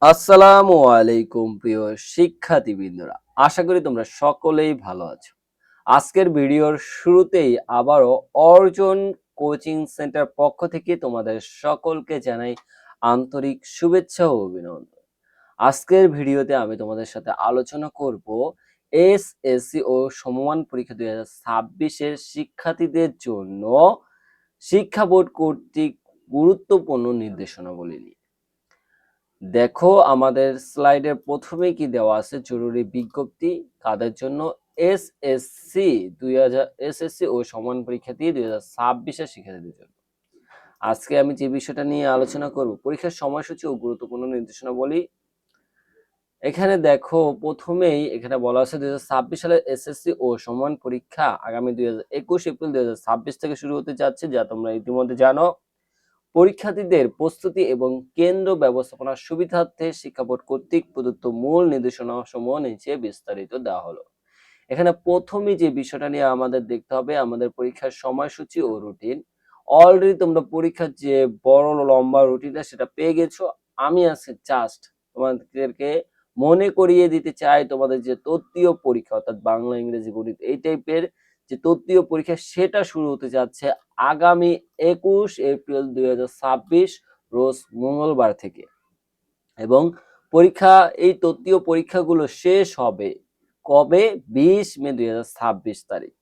আসসালামু আলাইকুম প্রিয় শিক্ষার্থীবৃন্দরা, আশা করি তোমরা সকলেই ভালো আছো। আজকের ভিডিওর শুরুতেই আবারও অর্জন কোচিং সেন্টার পক্ষ থেকে তোমাদের সকলকে জানাই আন্তরিক শুভেচ্ছা ও অভিনন্দন। আজকের ভিডিওতে আমি তোমাদের সাথে আলোচনা করব এসএসসি ও সমমান পরীক্ষা 2026 এর শিক্ষার্থীদের জন্য শিক্ষা বোর্ড কর্তৃক গুরুত্বপূর্ণ নির্দেশনাবলী নিয়ে। দেখো আমাদের স্লাইডের প্রথমে কি দেওয়া আছে, জরুরি বিজ্ঞপ্তি কাদের জন্য? এসএসসি ও সমান পরীক্ষার্থী 2026 শিক্ষার্থীদের জন্য। আজকে আমি যে বিষয়টা নিয়ে আলোচনা করব, পরীক্ষার সময়সূচি ও গুরুত্বপূর্ণ নির্দেশনাবলী। এখানে দেখো প্রথমেই এখানে বলা আছে 2026 সালের এসএসসি ও সমান পরীক্ষা আগামী 21 এপ্রিল 2026 থেকে শুরু হতে যাচ্ছে, যা তোমরা ইতিমধ্যে জানো। পরীক্ষার্থীদের প্রস্তুতি এবং কেন্দ্র ব্যবস্থাপনার সুবিধার্থে শিক্ষা বোর্ড কর্তৃক প্রদত্ত মূল নির্দেশনা সমূহ নিচে বিস্তারিত দেওয়া হলো। এখানে প্রথমে যে বিষয়টা নিয়ে আমাদের দেখতে হবে, আমাদের পরীক্ষার সময়সূচি ও রুটিন। অলরেডি তোমরা পরীক্ষার যে বড় লম্বা রুটিনটা সেটা পেয়ে গেছো। আমি আজকে জাস্ট তোমাদেরকে মনে করিয়ে দিতে চাই, তোমাদের যে তৃতীয় পরীক্ষা অর্থাৎ বাংলা, ইংরেজি, গণিত এই টাইপের যে তৃতীয় পরীক্ষা সেটা শুরু হতে যাচ্ছে আগামী 21 এপ্রিল 2026 রোজ মঙ্গলবার থেকে, এবং পরীক্ষা এই তৃতীয় পরীক্ষাগুলো শেষ হবে কবে? 20 মে 2026 তারিখ।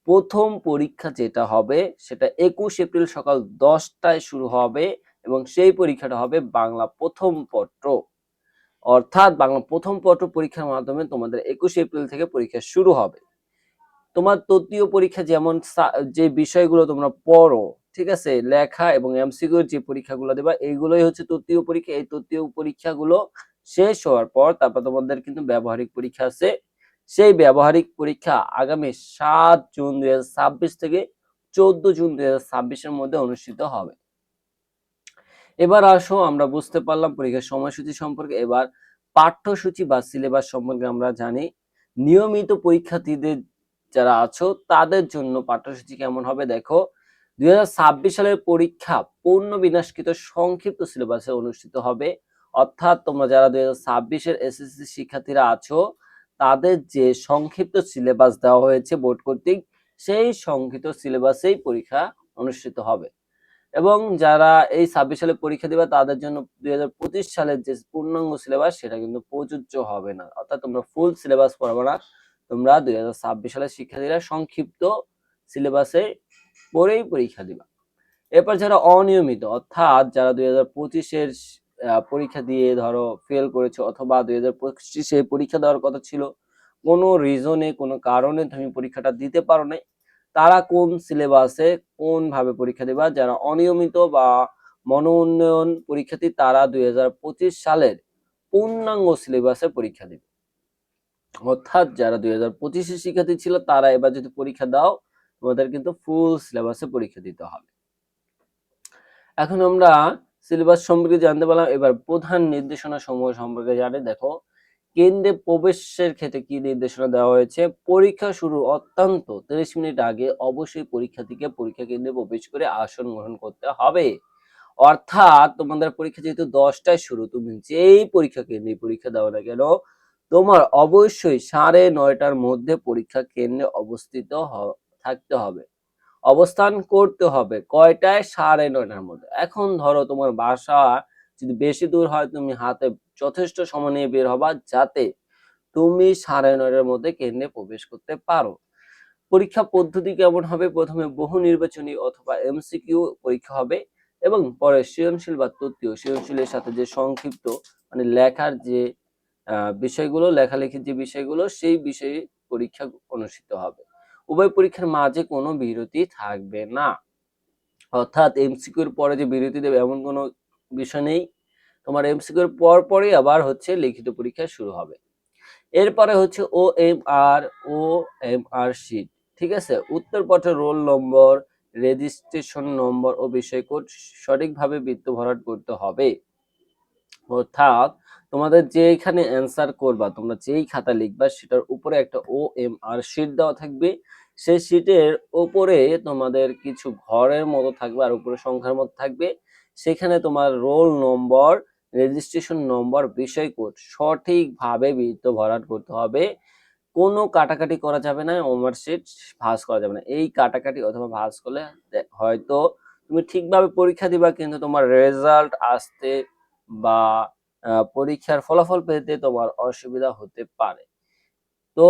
প্রথম পরীক্ষা যেটা হবে সেটা 21 এপ্রিল সকাল 10টায় শুরু হবে, এবং সেই পরীক্ষাটা হবে বাংলা প্রথম পত্র। অর্থাৎ বাংলা প্রথম পত্র পরীক্ষার মাধ্যমে তোমাদের 21 এপ্রিল থেকে পরীক্ষা শুরু হবে। তোমার তৃতীয় পরীক্ষা যেমন যে বিষয়গুলো তোমরা পড়ো, ঠিক আছে, লেখা এবং এমসিকিউর যে পরীক্ষাগুলো দেবা, এইগুলোই হচ্ছে তৃতীয় পরীক্ষা। এই তৃতীয় পরীক্ষাগুলো শেষ হওয়ার পর তারপর তোমাদের কিন্তু ব্যবহারিক পরীক্ষা আছে। সেই ব্যবহারিক পরীক্ষা আগামী 7 জুন 2026 থেকে 14 জুন 2026 এর মধ্যে অনুষ্ঠিত হবে। এবার আসো, আমরা বুঝতে পারলাম পরীক্ষার সময়সূচি সম্পর্কে। এবার পাঠ্যসূচি বা সিলেবাস সম্পর্কে আমরা জানি। নিয়মিত পরীক্ষার্থীদের যারা আছো তাদের জন্য পাঠ্যসূচি কেমন হবে দেখো। 2026 সালের পরীক্ষা পূর্ণ বিন্যাসকৃত সংক্ষিপ্ত সিলেবাসে অনুষ্ঠিত হবে। অর্থাৎ তোমরা যারা 2026 এর এসএসসি শিক্ষার্থীরা আছো তাদের যে সংক্ষিপ্ত সিলেবাস দেওয়া হয়েছে বোর্ড কর্তৃক, সেই সংক্ষিপ্ত সিলেবাসেই পরীক্ষা অনুষ্ঠিত হবে। এবং যারা এই 26 সালে পরীক্ষা দিবে তাদের জন্য 2025 সালের যে পূর্ণাঙ্গ সিলেবাস সেটা কিন্তু প্রযোজ্য হবে না। অর্থাৎ তোমরা ফুল সিলেবাস পড়বে না, তোমরা 2026 সালের শিক্ষার্থীরা সংক্ষিপ্ত সিলেবাসে পড়েই পরীক্ষা দিবা। এরপর যারা অনিয়মিত, অর্থাৎ যারা 2025 এর পরীক্ষা দিয়ে ধরো ফেল করেছো, অথবা 2025 এ পরীক্ষা দেওয়ার কথা ছিল, কোনো রিজনে কোনো কারণে তুমি পরীক্ষাটা দিতে পারো নাই, তারা কোন সিলেবাসে কোন ভাবে পরীক্ষা দিবা? যারা অনিয়মিত বা মন উন্নয়ন পরীক্ষার্থী তারা 2025 সালের পূর্ণাঙ্গ সিলেবাসে পরীক্ষা দিবে। অর্থাৎ যারা 2025 এর শিক্ষার্থী ছিল তারা এবার যদি পরীক্ষা দাও, তোমাদের কিন্তু ফুল সিলেবাসে পরীক্ষা দিতে হবে। এখন আমরা সিলেবাস সম্পর্কে জানতে পারলাম। এবার প্রধান নির্দেশনা সমূহ সম্পর্কে জানি। দেখো, কেন্দ্রে প্রবেশের ক্ষেত্রে কি নির্দেশনা দেওয়া হয়েছে? পরীক্ষা শুরুর অত্যন্ত 30 মিনিট আগে অবশ্যই পরীক্ষার্থীকে পরীক্ষা কেন্দ্রে প্রবেশ করে আসন গ্রহণ করতে হবে। অর্থাৎ তোমাদের পরীক্ষা যেহেতু 10টায় শুরু, তুমি যেই পরীক্ষা কেন্দ্রে পরীক্ষা দাও না কেন, তোমার অবশ্যই 9:30টার মধ্যে পরীক্ষা কেন্দ্রে অবস্থিত থাকতে হবে, অবস্থান করতে হবে। কয়টায়? 9:30টার মধ্যে। এখন ধরো তোমার বাসা যদি বেশি দূর হয়, তুমি হাতে যথেষ্ট সময় নিয়ে বের হবা যাতে তুমি 9:30টার মধ্যে কেন্দ্রে প্রবেশ করতে পারো। পরীক্ষা পদ্ধতি কেমন হবে? প্রথমে বহু নির্বাচনী অথবা এমসিকিউ পরীক্ষা হবে, এবং পরে সৃজনশীল বা তত্ত্বীয়। সৃজনশীলের সাথে যে সংক্ষিপ্ত মানে লেখার যে বিষয়গুলো, লেখালেখির যে বিষয়গুলো, সেই বিষয়ে পরীক্ষা অনুষ্ঠিত হবে। উভয় পরীক্ষার মাঝে কোনো বিরতি থাকবে না। অর্থাৎ এমসিকিউর পরে যে বিরতি দেবে এমন কোনো বিষয় নেই। তোমার এমসিকিউর পর পরই আবার হচ্ছে লিখিত পরীক্ষা শুরু হবে। এরপরে হচ্ছে ও এম আর শিট, ঠিক আছে। উত্তরপত্রের রোল নম্বর, রেজিস্ট্রেশন নম্বর ও বিষয় কোড সঠিকভাবে বৃত্ত ভরাট করতে হবে। অর্থাৎ তোমাদের যেখানে অ্যান্সার করবা, তোমরা যেই খাতা লিখবা সেটার উপরে একটা OMR শিট দেওয়া থাকবে। সেই শিটের উপরে তোমাদের কিছু ঘরের মতো থাকবে আর উপরে সংখ্যার মতো থাকবে। সেখানে তোমার রোল নম্বর, রেজিস্ট্রেশন নম্বর, বিষয় কোড সঠিকভাবে বিহিত ভরাট করতে হবে। কোনো কাটাকাটি করা যাবে না, ওভারশিট ভাঁজ করা যাবে না। এই কাটাকাটি অথবা ভাঁজ করলে হয়তো তুমি ঠিকভাবে পরীক্ষা দিবা, কিন্তু তোমার রেজাল্ট আসতে বা পরীক্ষার ফলাফল পেতে তোমার অসুবিধা হতে পারে। তো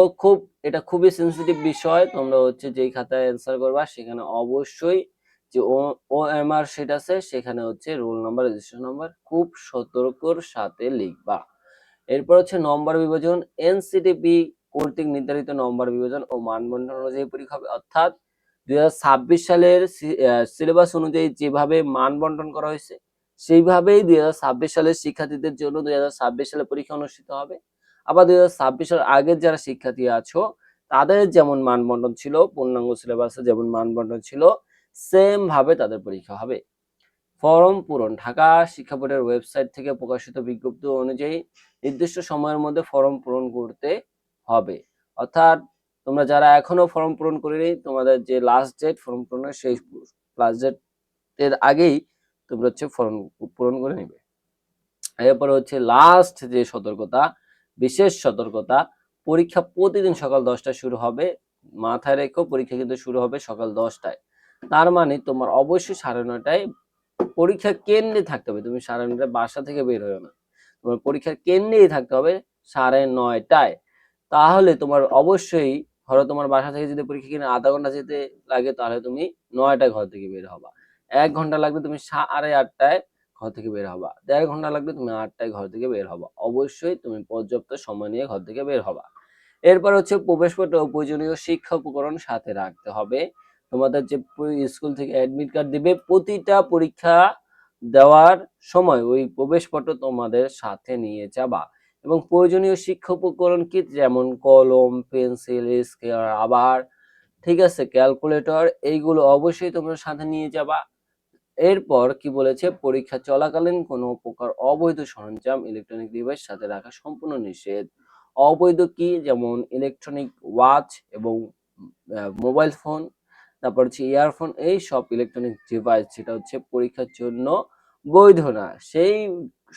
এটা খুবই সেন্সিটিভ বিষয়। তোমরা হচ্ছে যেই খাতায় অ্যান্সার করবা সেখানে অবশ্যই যে OMR শিট আছে সেখানে হচ্ছে রোল নাম্বার, রেজিস্ট্রেশন নাম্বার খুব সতর্কর সাথে লিখবা। এরপর হচ্ছে নম্বর বিভাজন, NCTP কর্তৃক নির্ধারিত নম্বর বিভাজন ও মানবন্টন অনুযায়ী পরীক্ষা হবে। অর্থাৎ 2026 সালের সিলেবাস অনুযায়ী যেভাবে মান বন্টন করা হয়েছে সেইভাবেই 2026 সালের শিক্ষার্থীদের জন্য 2026 সালে পরীক্ষা অনুষ্ঠিত হবে। আবার 2026 সালের আগের যারা শিক্ষার্থী আছো তাদের যেমন মান বন্টন ছিল, পূর্ণাঙ্গ সিলেবাসে যেমন মান বন্টন ছিল, সেম ভাবে তাদের পরীক্ষা হবে। ফরম পূরণ, ঢাকা শিক্ষা বোর্ডের ওয়েবসাইট থেকে প্রকাশিত বিজ্ঞপ্তি অনুযায়ী নির্দিষ্ট সময়ের মধ্যে ফরম পূরণ করতে হবে। অর্থাৎ তোমরা যারা এখনো ফর্ম পূরণ করেনি, তোমাদের যে লাস্ট ডেট ফর্ম পূরণের সেই লাস্ট ডেটের আগেই তোমরা হচ্ছে ফর্ম পূরণ করে নেবে। এরপরে হচ্ছে লাস্ট যে সতর্কতা, বিশেষ সতর্কতা, পরীক্ষা প্রতিদিন সকাল 10টায় শুরু হবে। মাথায় রেখো, পরীক্ষা কিন্তু শুরু হবে সকাল 10টায়। তার মানে তোমার অবশ্যই 9:30টায় পরীক্ষা কেন্দ্রে থাকতে হবে। তুমি 9:30টায় বাসা থেকে বের হয়েও না, তোমার পরীক্ষার কেন্দ্রেই থাকতে হবে 9:30টায়। তাহলে তোমার অবশ্যই, ধরো তোমার বাসা থেকে যদি পরীক্ষা কেন্দ্রে আধা ঘন্টা যেতে লাগে, তাহলে তুমি 9টায় ঘর থেকে বের হবা। 1 ঘন্টা লাগবে, তুমি 8:30টায় ঘর থেকে বের হবা। 1.5 ঘন্টা লাগবে, তুমি 8টায় ঘর থেকে বের হবা। অবশ্যই তুমি পর্যাপ্ত সময় নিয়ে ঘর থেকে বের হবা। এরপর হচ্ছে প্রবেশপত্র ও প্রয়োজনীয় শিক্ষা উপকরণ সাথে রাখতে হবে। তোমাদের যে স্কুল থেকে অ্যাডমিট কার্ড দিবে, প্রতিটা পরীক্ষা দেওয়ার সময় ওই প্রবেশপত্র তোমাদের সাথে নিয়ে যাবা। এবং প্রয়োজনীয় শিক্ষা উপকরণ কি, যেমন কলম, পেন্সিল, স্কেল, রাবার, ঠিক আছে, ক্যালকুলেটর, এইগুলো অবশ্যই তোমরা সাথে নিয়ে যাবা। এরপর কি বলেছে, পরীক্ষা চলাকালীন কোনো প্রকার অবৈধ সরঞ্জাম, ইলেকট্রনিক ডিভাইস সাথে রাখা সম্পূর্ণ নিষেধ। অবৈধ কি, যেমন ইলেকট্রনিক ওয়াচ এবং মোবাইল ফোন, তারপর হচ্ছে ইয়ারফোন, এই সব ইলেকট্রনিক ডিভাইস যেটা হচ্ছে পরীক্ষার জন্য বৈধ না, সেই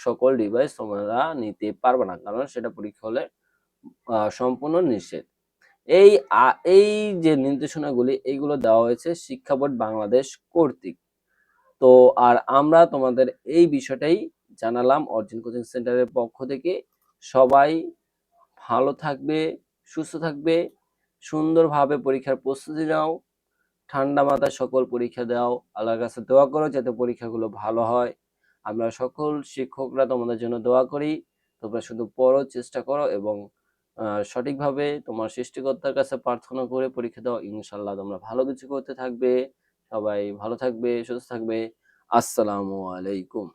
সকল ডিভাইস তোমরা নিতে পারবে না, কারণ সেটা পরীক্ষা হলে সম্পূর্ণ নিষেধ। এই এই যে নির্দেশনাগুলি, এইগুলো দেওয়া হয়েছে শিক্ষা বোর্ড বাংলাদেশ কর্তৃক। তো আর আমরা তোমাদের এই বিষয়টাই জানালাম অর্জন কোচিং সেন্টারের পক্ষ থেকে। সবাই ভালো থাকবে, সুস্থ থাকবে, সুন্দরভাবে পরীক্ষার প্রস্তুতি নাও, ঠান্ডা মাথায় সকল পরীক্ষা দাও, আল্লাহর কাছে দোয়া করো যাতে পরীক্ষাগুলো ভালো হয়। আমরা সকল শিক্ষকরা তোমাদের জন্য দোয়া করি। তোমরা শুধু পড়ো, চেষ্টা করো এবং সঠিকভাবে তোমার সৃষ্টিকর্তার কাছে প্রার্থনা করে পরীক্ষা দাও। ইনশাল্লাহ তোমরা ভালো কিছু করতে থাকবে। সবাই ভালো থাকবে, সুস্থ থাকবে। আসসালামু আলাইকুম।